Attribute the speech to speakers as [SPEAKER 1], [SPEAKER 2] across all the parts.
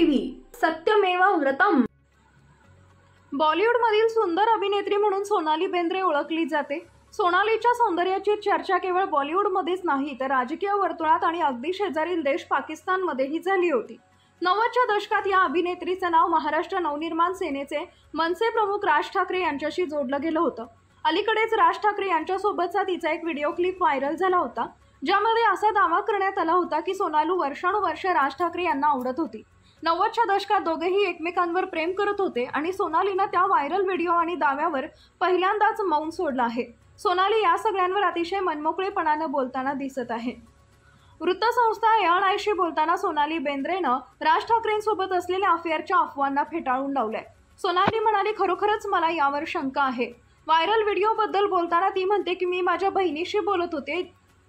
[SPEAKER 1] TV सत्यमेव व्रतम। बॉलिवूडमधील सुंदर अभिनेत्री म्हणून सोनाली बेंद्रे ओळखली जाते। सोनालीच्या सौंदर्याची चर्चा केवळ बॉलिवूडमध्येच नाही तर राजकीय वर्तुळात आणि अगदी शेजारील देश पाकिस्तानमध्येही झाली होती। 90च्या दशकात या अभिनेत्रीचे नाव महाराष्ट्र नवनिर्माण सेनेचे मनसे प्रमुख राज ठाकरे यांच्याशी जोडलं गेलं होतं। अलीकडेच राज ठाकरे यांच्यासोबतचा तिचा एक व्हिडिओ क्लिप व्हायरल झाला होता, ज्यामध्ये असा दावा करण्यात आला होता की सोनाली वर्षानुवर्षे राज ठाकरे यांना आवडत होती। 90च्या दशकात दोघेही एकमेकांवर प्रेम करत होते आणि सोनालीनं त्या व्हायरल व्हिडिओ आणि दाव्यावर पहिल्यांदाच मौन सोडलं आहे। सोनाली या सगळ्यांवर अतिशय मनमोकळेपणानं बोलताना दिसत आहे। वृत्तसंस्था ANIशी बोलताना सोनाली बेंद्रेनं राज ठाकरेंसोबत असलेल्या अफेअरच्या अफवांना फेटाळून लावलंय। सोनाली म्हणाली, खरोखरच मला यावर शंका आहे। व्हायरल व्हिडिओबद्दल बोलताना ती म्हणते की मी माझ्या बहिणीशी बोलत होते,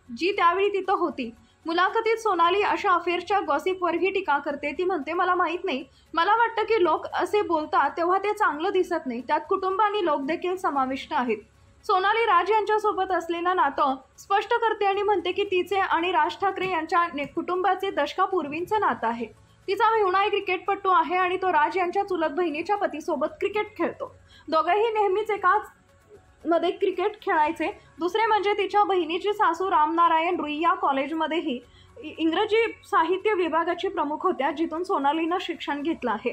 [SPEAKER 1] जी त्यावेळी तिथं होती। मुलाखतीत सोनाली अशा अफेअरच्या गॉसिपवरही टीका करते। ती म्हणते, मला माहित नाही, मला वाटतं की लोक असे बोलतात तेव्हा ते चांगलं दिसत नाही, त्यात कुटुंब आणि लोक देखील समाविष्ट आहेत। सोनाली राज यांच्यासोबत असलेलं नातं स्पष्ट करते आणि म्हणते की तिचे आणि राज ठाकरे यांच्या कुटुंबाचे दशकापूर्वींचं नातं आहे। तिचा मेहुणा एक क्रिकेटपटू आहे आणि तो राज यांच्या चुलत बहिणीच्या पतीसोबत क्रिकेट खेळतो। दोघेही नेहमीच एकाच मध्ये क्रिकेट खेळायचे। दुसरे म्हणजे तिच्या बहिणीची सासू रामनारायण रुईया कॉलेजमध्येही इंग्रजी साहित्य विभागाची प्रमुख होत्या, जिथून सोनालीनं शिक्षण घेतलं आहे।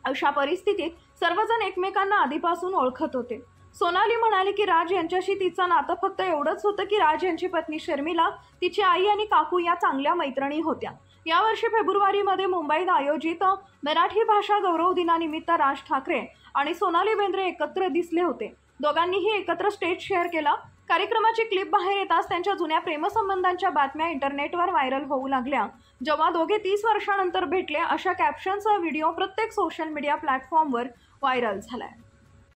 [SPEAKER 1] अशा परिस्थितीत सर्वजण एकमेकांना आधीपासून ओळखत होते। सोनाली म्हणाली की राज यांच्याशी तिचं नातं फक्त एवढंच होतं की राज यांची पत्नी शर्मिला, तिची आई आणि काकू या चांगल्या मैत्रिणी होत्या। यावर्षी फेब्रुवारीमध्ये मुंबईत आयोजित मराठी भाषा गौरव दिनानिमित्त राज ठाकरे आणि सोनाली बेंद्रे एकत्र दिसले होते। दोघांनीही एकत्र स्टेज शेअर केला। कार्यक्रमाची क्लिप बाहेर येताच त्यांच्या जुन्या प्रेमसंबंधांच्या बातम्या इंटरनेटवर व्हायरल होऊ लागल्या। जेव्हा दोघे 30 वर्षांनंतर भेटले, अशा कॅप्शनचा व्हिडिओ प्रत्येक सोशल मीडिया प्लॅटफॉर्मवर व्हायरल झालाय।